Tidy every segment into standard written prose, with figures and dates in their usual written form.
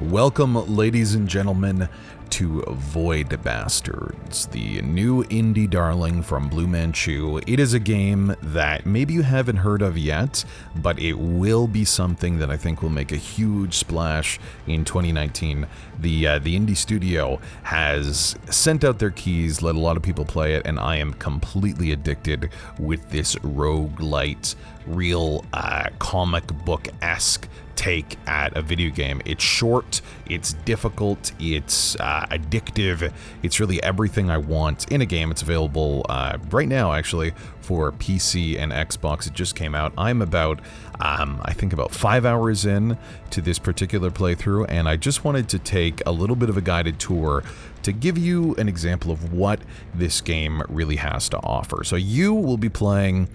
Welcome, ladies and gentlemen, to Void Bastards, the new indie darling from Blue Manchu. It is a game that maybe you haven't heard of yet, but it will be something that I think will make a huge splash in 2019. The indie studio has sent out their keys, let a lot of people play it, and I am completely addicted with this roguelite, real comic book-esque take at a video game. It's short, it's difficult, it's addictive, it's really everything I want in a game. It's available right now, actually, for PC and Xbox. It just came out. I'm about, I think about 5 hours in to this particular playthrough, and I just wanted to take a little bit of a guided tour to give you an example of what this game really has to offer. So you will be playing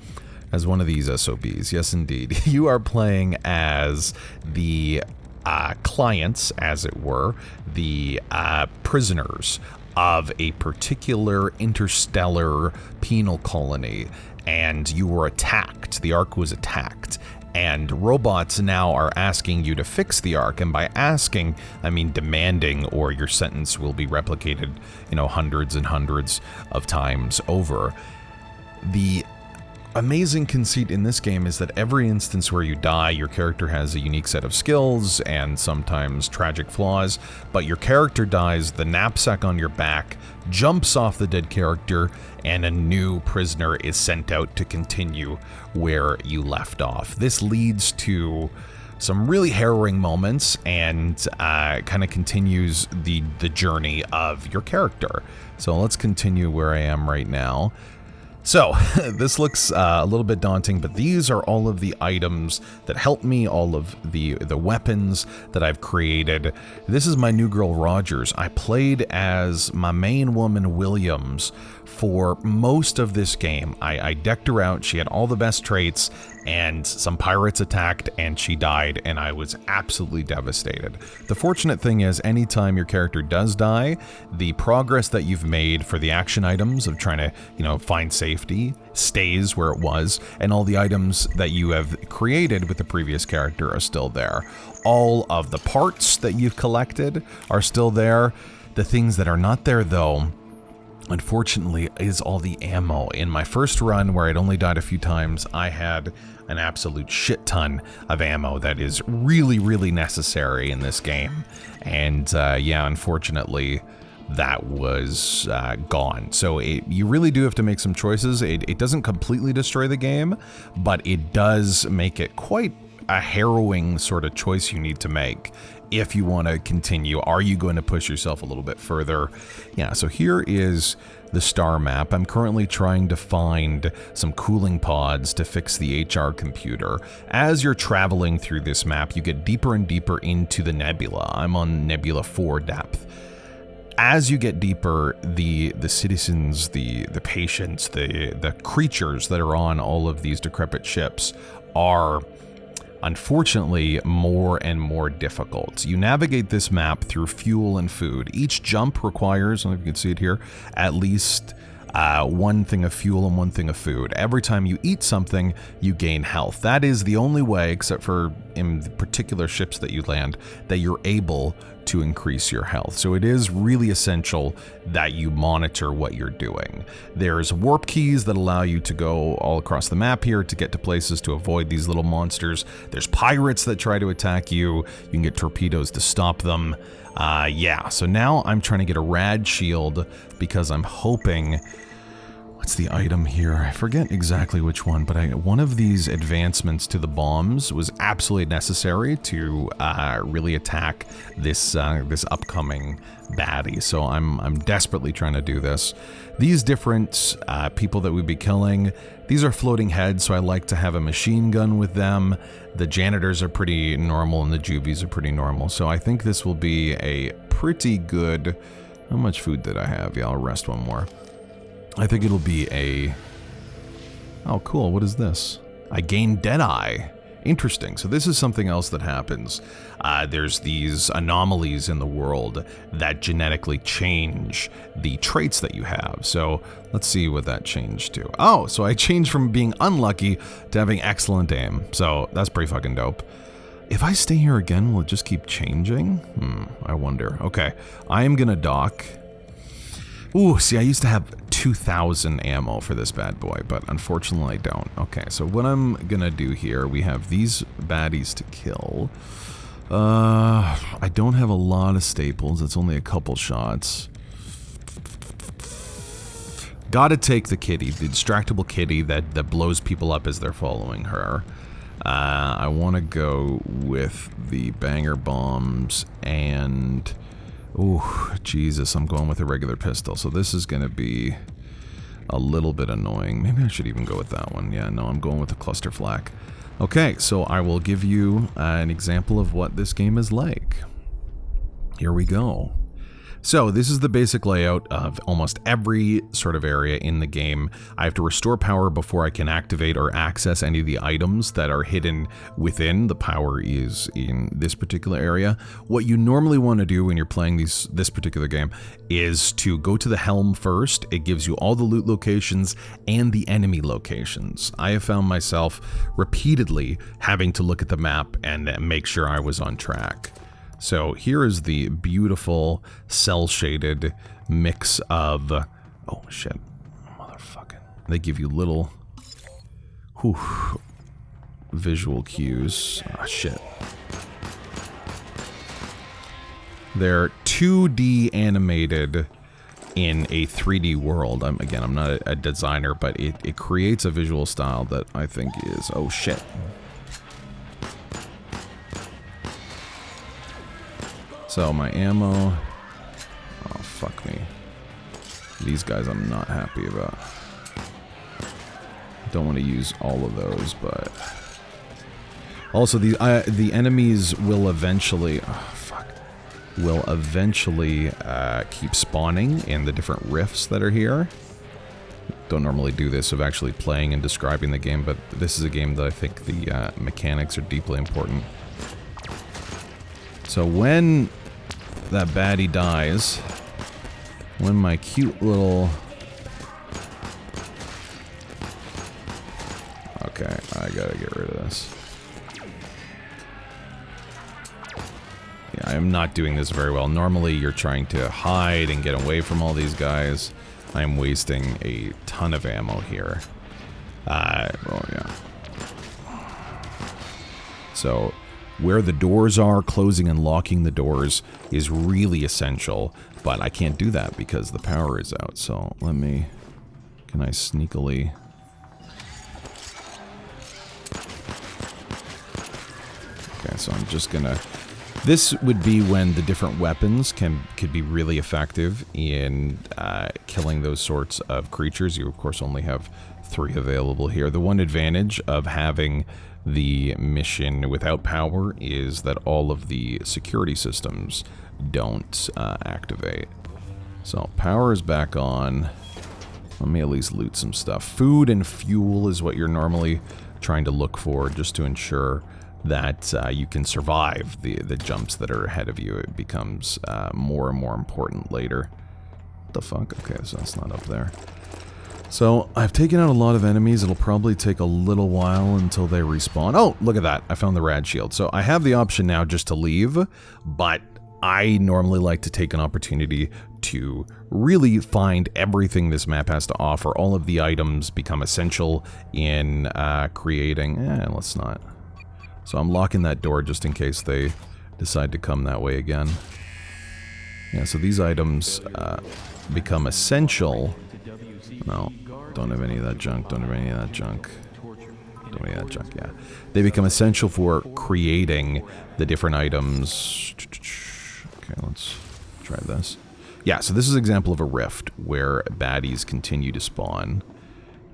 as one of these SOBs. Yes, indeed. You are playing as the clients, as it were, the prisoners of a particular interstellar penal colony, and you were attacked. The Ark was attacked, and robots now are asking you to fix the Ark, and by asking, I mean demanding, or your sentence will be replicated, hundreds and hundreds of times over. The amazing conceit in this game is that every instance where you die, your character has a unique set of skills and sometimes tragic flaws, but your character dies, the knapsack on your back jumps off the dead character, and a new prisoner is sent out to continue where you left off. This leads to some really harrowing moments and kind of continues the journey of your character. So let's continue where I am right now. So, this looks a little bit daunting, but these are all of the items that help me, all of the weapons that I've created. This is my new girl, Rogers. I played as my main woman, Williams, for most of this game. I decked her out, she had all the best traits, and some pirates attacked and she died, and I was absolutely devastated. The fortunate thing is, anytime your character does die, the progress that you've made for the action items of trying to, find safety stays where it was, and all the items that you have created with the previous character are still there. All of the parts that you've collected are still there. The things that are not there, though, unfortunately, is all the ammo. In my first run, where I'd only died a few times, I had an absolute shit ton of ammo that is really, really necessary in this game. And yeah, unfortunately, that was gone. So you really do have to make some choices. It doesn't completely destroy the game, but it does make it quite a harrowing sort of choice you need to make if you want to continue. Are you going to push yourself a little bit further? Yeah, so here is the star map. I'm currently trying to find some cooling pods to fix the HR computer. As you're traveling through this map, you get deeper and deeper into the nebula. I'm on Nebula 4 depth. As you get deeper, the citizens, the patients, the creatures that are on all of these decrepit ships are unfortunately more and more difficult. You navigate this map through fuel and food. Each jump requires, I don't know if you can see it here, at least one thing of fuel and one thing of food. Every time you eat something, you gain health. That is the only way, except for in the particular ships that you land, that you're able to increase your health. So it is really essential that you monitor what you're doing. There's warp keys that allow you to go all across the map here to get to places to avoid these little monsters. There's pirates that try to attack you. You can get torpedoes to stop them. Yeah, so now I'm trying to get a rad shield because I'm hoping... What's the item here? I forget exactly which one, but one of these advancements to the bombs was absolutely necessary to really attack this upcoming baddie. So I'm desperately trying to do this. These different people that we'd be killing, these are floating heads, so I like to have a machine gun with them. The janitors are pretty normal and the juvies are pretty normal. So I think this will be a pretty good... How much food did I have? Yeah, I'll rest one more. I think it'll be a... Oh, cool. What is this? I gained Deadeye. Interesting. So this is something else that happens. There's these anomalies in the world that genetically change the traits that you have. So let's see what that changed to. Oh, so I changed from being unlucky to having excellent aim. So that's pretty fucking dope. If I stay here again, will it just keep changing? I wonder. Okay, I am gonna dock. Ooh, see, I used to have 2,000 ammo for this bad boy, but unfortunately I don't. Okay, so what I'm gonna do here, we have these baddies to kill. I don't have a lot of staples. It's only a couple shots. Gotta take the kitty, the distractible kitty that blows people up as they're following her. I want to go with the banger bombs and... Oh, Jesus, I'm going with a regular pistol. So this is going to be a little bit annoying. Maybe I should even go with that one. Yeah, no, I'm going with the cluster flak. Okay, so I will give you an example of what this game is like. Here we go. So this is the basic layout of almost every sort of area in the game. I have to restore power before I can activate or access any of the items that are hidden within. The power is in this particular area. What you normally want to do when you're playing this particular game is to go to the helm first. It gives you all the loot locations and the enemy locations. I have found myself repeatedly having to look at the map and make sure I was on track. So here is the beautiful cell-shaded mix of... Oh, shit. Motherfucking... They give you little... visual cues. Ah, shit. They're 2D animated in a 3D world. Again, I'm not a designer, but it creates a visual style that I think is... Oh, shit. So my ammo, oh fuck me, these guys I'm not happy about. Don't want to use all of those, but also the enemies will eventually, keep spawning in the different rifts that are here. Don't normally do this of actually playing and describing the game, but this is a game that I think the mechanics are deeply important. So when that baddie dies, when my cute little... Okay, I gotta get rid of this. Yeah, I am not doing this very well. Normally you're trying to hide and get away from all these guys. I'm wasting a ton of ammo here. Well, yeah. So... where the doors are, closing and locking the doors is really essential, but I can't do that because the power is out. So let me... Can I sneakily... Okay, so I'm just gonna... This would be when the different weapons could be really effective in killing those sorts of creatures. You, of course, only have 3 available here. The one advantage of having the mission without power is that all of the security systems don't activate. So power is back on. Let me at least loot some stuff. Food and fuel is what you're normally trying to look for, just to ensure that you can survive the jumps that are ahead of you. It becomes more and more important later. What the fuck? Okay, so that's not up there. So, I've taken out a lot of enemies. It'll probably take a little while until they respawn. Oh, look at that. I found the rad shield. So, I have the option now just to leave, but I normally like to take an opportunity to really find everything this map has to offer. All of the items become essential in creating... let's not. So, I'm locking that door just in case they decide to come that way again. Yeah, so these items become essential... No, don't have any of that junk, don't have any of that junk. Don't have any of that junk, yeah. They become essential for creating the different items. Okay, let's try this. Yeah, so this is an example of a rift where baddies continue to spawn.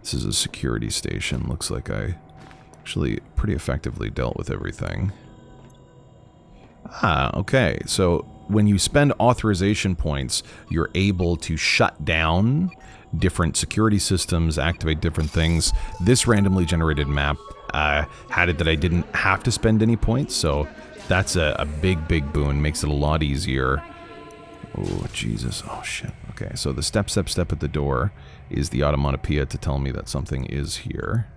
This is a security station. Looks like I actually pretty effectively dealt with everything. Ah, okay, so when you spend authorization points, you're able to shut down different security systems, activate different things. This randomly generated map had it that I didn't have to spend any points, so that's a big boon. Makes it a lot easier. Oh, Jesus. Oh, shit. Okay, so the step at the door is the automatopoeia to tell me that something is here.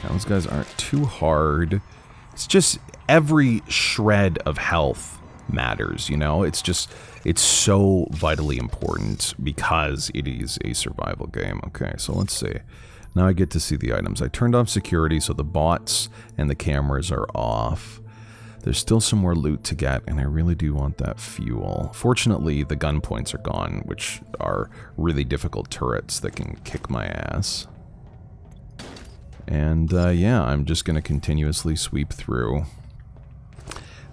Yeah, those guys aren't too hard. It's just every shred of health matters, you know? It's so vitally important because it is a survival game. Okay, so let's see. Now I get to see the items. I turned off security, so the bots and the cameras are off. There's still some more loot to get, and I really do want that fuel. Fortunately, the gun points are gone, which are really difficult turrets that can kick my ass. And yeah, I'm just going to continuously sweep through.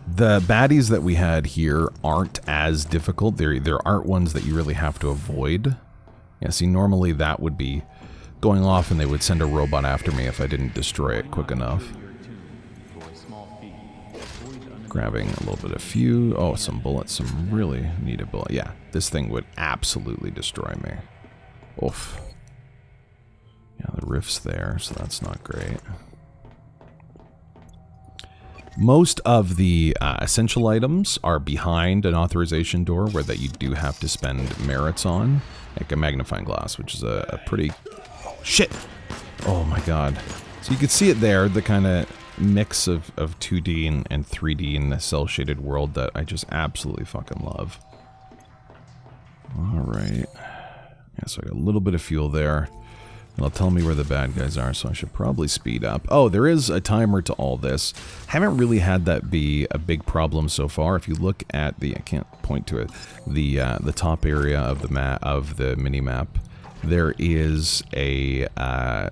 The baddies that we had here aren't as difficult. There aren't ones that you really have to avoid. Yeah, see, normally that would be going off and they would send a robot after me if I didn't destroy it quick enough. Grabbing a little bit of fuel. Oh, some bullets, some really needed bullets. Yeah, this thing would absolutely destroy me. Oof. Yeah, the rift's there, so that's not great. Most of the essential items are behind an authorization door where that you do have to spend merits on. Like a magnifying glass, which is a pretty... Shit! Oh my god. So you can see it there, the kind of mix of 2D and 3D in the cel-shaded world that I just absolutely fucking love. Alright. Yeah, so I got a little bit of fuel there. It'll tell me where the bad guys are, so I should probably speed up. Oh, there is a timer to all this. Haven't really had that be a big problem so far. If you look at the, I can't point to it, the top area of the map, of the mini map, there is a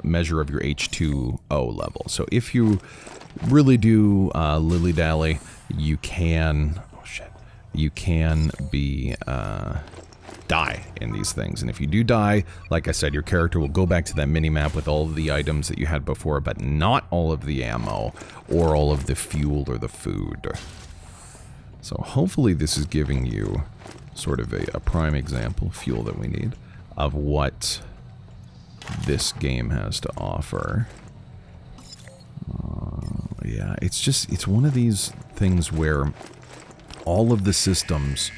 measure of your H2O level. So if you really do lily-dally, you can, oh shit, you can be die in these things. And if you do die, like I said, your character will go back to that mini-map with all of the items that you had before, but not all of the ammo or all of the fuel or the food. So hopefully this is giving you sort of a prime example, fuel that we need, of what this game has to offer. Yeah, it's one of these things where all of the systems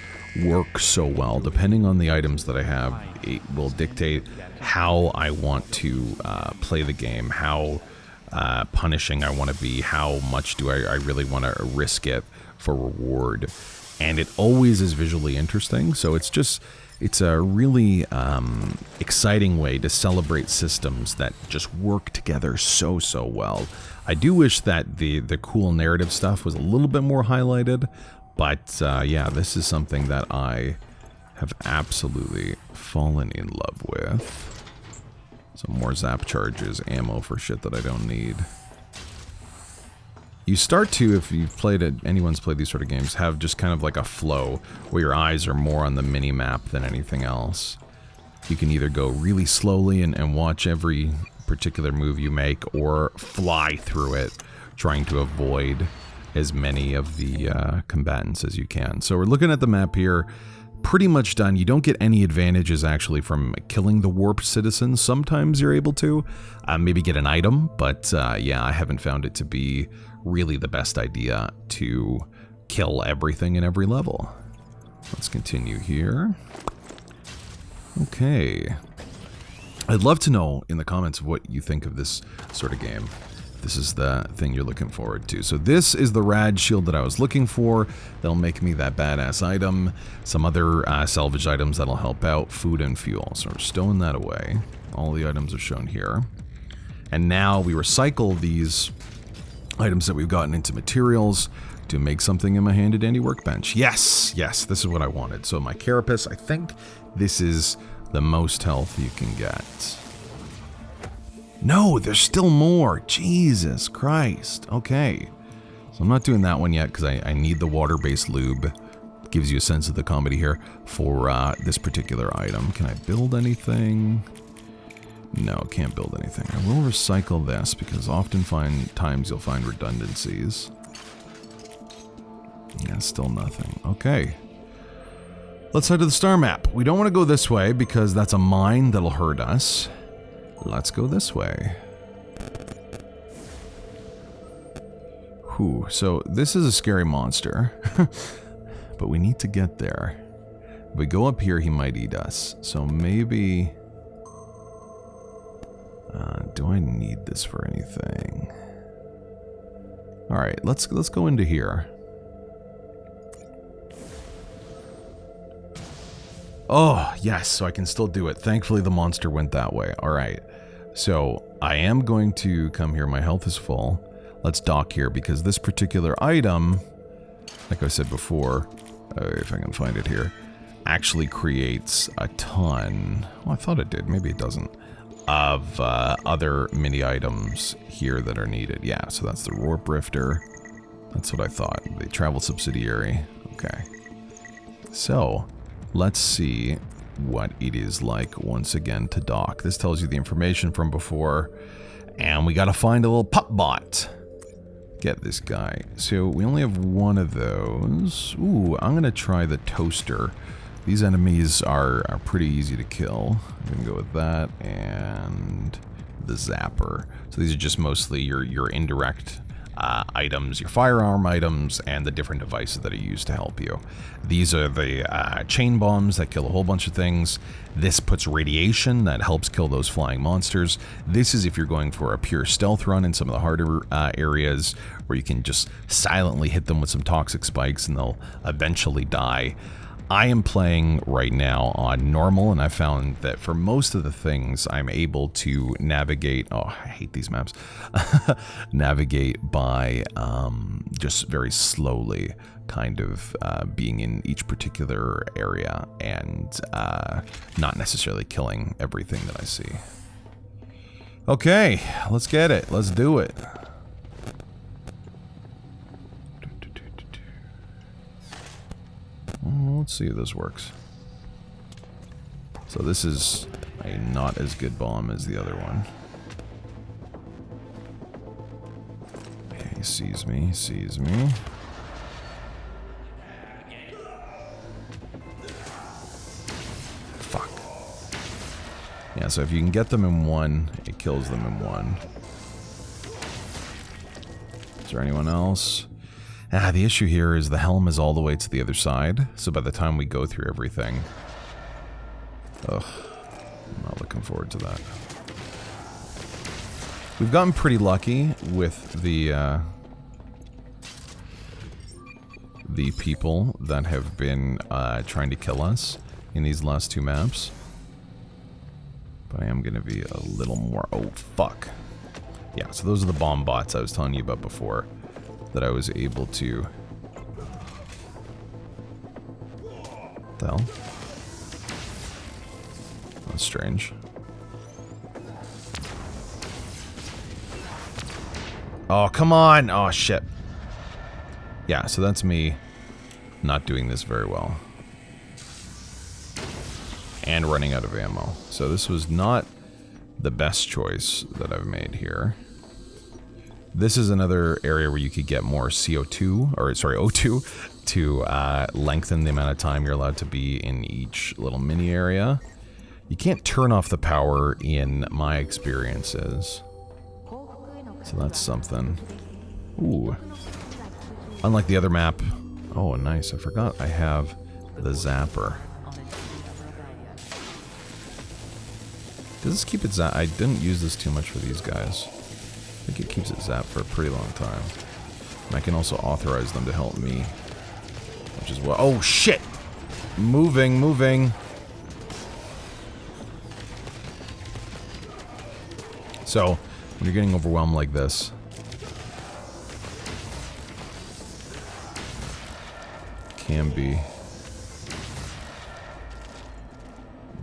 work so well. Depending on the items that I have, it will dictate how I want to play the game, how punishing I want to be, how much do I really want to risk it for reward. And it always is visually interesting, so it's a really exciting way to celebrate systems that just work together so well. I do wish that the cool narrative stuff was a little bit more highlighted, but yeah, this is something that I have absolutely fallen in love with. Some more zap charges, ammo for shit that I don't need. You start to, if you've played it, anyone's played these sort of games, have just kind of like a flow where your eyes are more on the mini-map than anything else. You can either go really slowly and watch every particular move you make, or fly through it, trying to avoid as many of the combatants as you can. So we're looking at the map here, pretty much done. You don't get any advantages actually from killing the warped citizens. Sometimes you're able to maybe get an item, but yeah, I haven't found it to be really the best idea to kill everything in every level. Let's continue here. Okay. I'd love to know in the comments what you think of this sort of game. This is the thing you're looking forward to. So this is the rad shield that I was looking for. That'll make me that badass item. Some other salvage items that'll help out. Food and fuel. So we're stowing that away. All the items are shown here. And now we recycle these items that we've gotten into materials to make something in my handy dandy workbench. Yes, yes, this is what I wanted. So my carapace, I think this is the most health you can get. No, there's still more. Jesus Christ. Okay. So I'm not doing that one yet because I need the water-based lube. Gives you a sense of the comedy here for this particular item. Can I build anything? No, can't build anything. I will recycle this because times you'll find redundancies. Yeah, still nothing. Okay. Let's head to the star map. We don't want to go this way because that's a mine that'll hurt us. Let's go this way. Whew, so this is a scary monster. But we need to get there. If we go up here, he might eat us. So maybe... do I need this for anything? Alright, let's go into here. Oh, yes, so I can still do it. Thankfully, the monster went that way. Alright, so I am going to come here. My health is full. Let's dock here, because this particular item, like I said before, if I can find it here, actually creates a ton, well, I thought it did, maybe it doesn't, of other mini items here that are needed. Yeah, so that's the Roar Brifter. That's what I thought. The travel subsidiary. Okay. So, let's see what it is like once again to dock. This tells you the information from before, and we gotta find a little pup bot. Get this guy. So we only have one of those. Ooh, I'm gonna try the toaster. These enemies are pretty easy to kill. I'm gonna go with that and the zapper. So these are just mostly your indirect items, your firearm items, and the different devices that are used to help you. These are the chain bombs that kill a whole bunch of things. This puts radiation that helps kill those flying monsters. This is if you're going for a pure stealth run in some of the harder areas where you can just silently hit them with some toxic spikes and they'll eventually die. I am playing right now on normal, and I found that for most of the things I'm able to navigate, oh, I hate these maps, navigate by just very slowly, kind of being in each particular area and not necessarily killing everything that I see. Okay, let's get it. Let's do it. Let's see if this works. So this is a not as good bomb as the other one. Okay, he sees me, he sees me. Fuck. Yeah, so if you can get them in one, it kills them in one. Is there anyone else? The issue here is the helm is all the way to the other side, so by the time we go through everything... Ugh, I'm not looking forward to that. We've gotten pretty lucky with the people that have been trying to kill us in these last two maps. But I am going to be a little more... Oh, fuck. Yeah, so those are the bomb bots I was telling you about before. That I was able to... What the hell? That's strange. Oh, come on! Oh, shit. Yeah, so that's me not doing this very well. And running out of ammo. So this was not the best choice that I've made here. This is another area where you could get more CO2, or sorry, O2, to lengthen the amount of time you're allowed to be in each little mini area. You can't turn off the power in my experiences. So that's something. Ooh. Unlike the other map. Oh, nice. I forgot I have the zapper. Does this keep it zapped? I didn't use this too much for these guys. I think it keeps it zapped for a pretty long time. And I can also authorize them to help me. Which is what... Oh, shit! Moving, moving. So, when you're getting overwhelmed like this... Can be...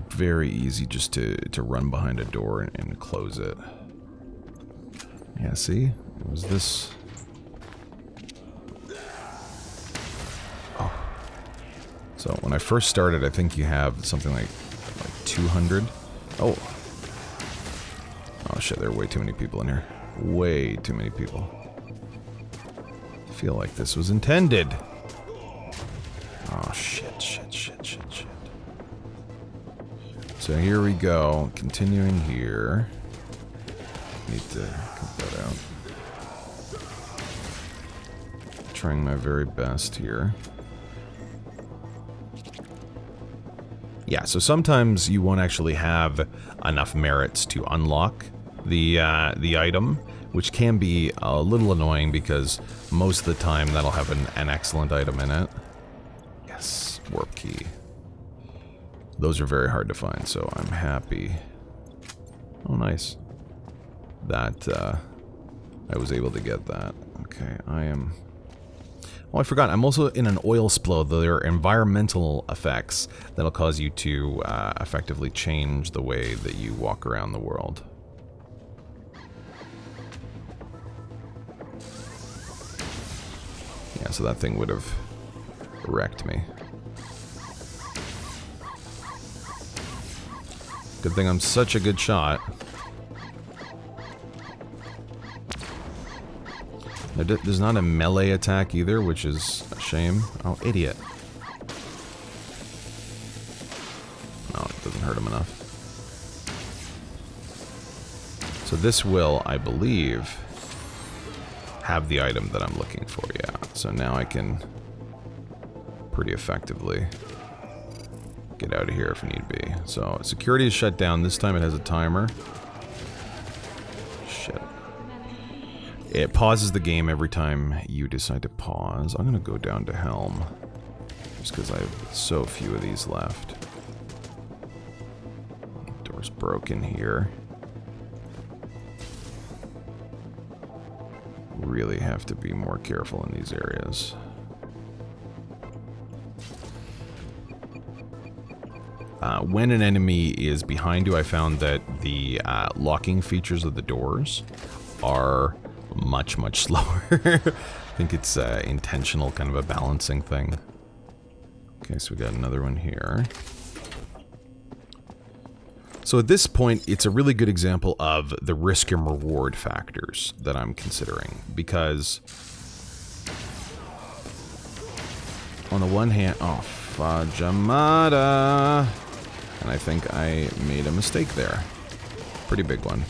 very easy just to run behind a door and close it. Yeah, see? It was this... Oh. So, when I first started, I think you have something like 200. Oh. Oh shit, there are way too many people in here. Way too many people. I feel like this was intended. Oh shit, shit, shit, shit, shit. So here we go. Continuing here. Need to cut that out. Trying my very best here. Yeah, so sometimes you won't actually have enough merits to unlock the item, which can be a little annoying because most of the time that'll have an excellent item in it. Yes, warp key. Those are very hard to find, so I'm happy. Oh, nice. That I was able to get that. Okay, I am... Oh, I forgot. I'm also in an oil spill. There are environmental effects that'll cause you to effectively change the way that you walk around the world. Yeah, so that thing would have wrecked me. Good thing I'm such a good shot. There's not a melee attack either, which is a shame. Oh, idiot. No, it doesn't hurt him enough. So this will, I believe, have the item that I'm looking for, yeah. So now I can pretty effectively get out of here if need be. So security is shut down. This time it has a timer. Shit. It pauses the game every time you decide to pause. I'm gonna go down to Helm. Just because I have so few of these left. Door's broken here. Really have to be more careful in these areas. When an enemy is behind you, I found that the locking features of the doors are much, much slower. I think it's intentional, kind of a balancing thing. Okay, so we got another one here. So at this point, it's a really good example of the risk and reward factors that I'm considering. Because on the one hand, oh, Fajamada. And I think I made a mistake there. Pretty big one.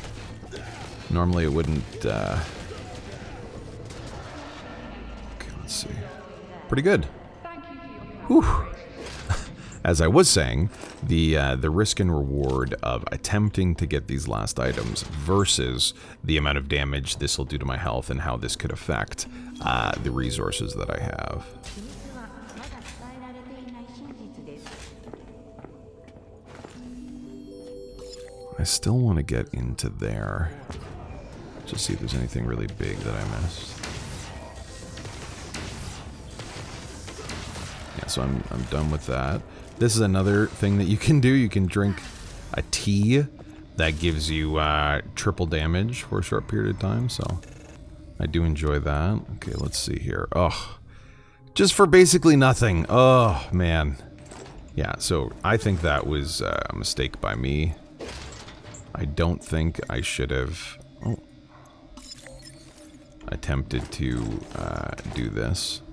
Normally it wouldn't, okay, let's see. Pretty good. Whew. As I was saying, the risk and reward of attempting to get these last items versus the amount of damage this will do to my health and how this could affect the resources that I have. I still want to get into there. Just see if there's anything really big that I missed. Yeah, so I'm done with that. This is another thing that you can do. You can drink a tea that gives you triple damage for a short period of time, so I do enjoy that. Okay, let's see here. Oh, just for basically nothing. Oh, man. Yeah, so I think that was a mistake by me. I don't think I should have attempted to do this.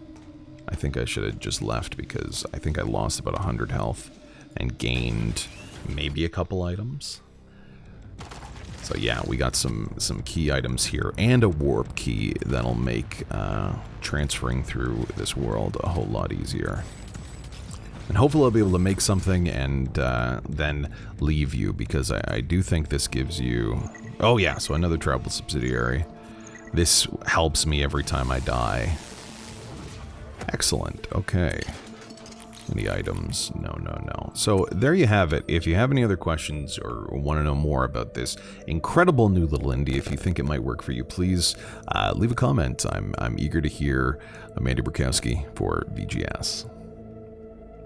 I think I should have just left because I think I lost about 100 health and gained maybe a couple items. So yeah, we got some key items here and a warp key that'll make transferring through this world a whole lot easier. And hopefully I'll be able to make something and then leave you, because I do think this gives you... Oh yeah, so another travel subsidiary. This helps me every time I die. Excellent, okay. Any items? No, no, no. So there you have it. If you have any other questions or want to know more about this incredible new little indie, if you think it might work for you, please leave a comment. I'm eager to hear. I'm Andy Borkowski for VGS.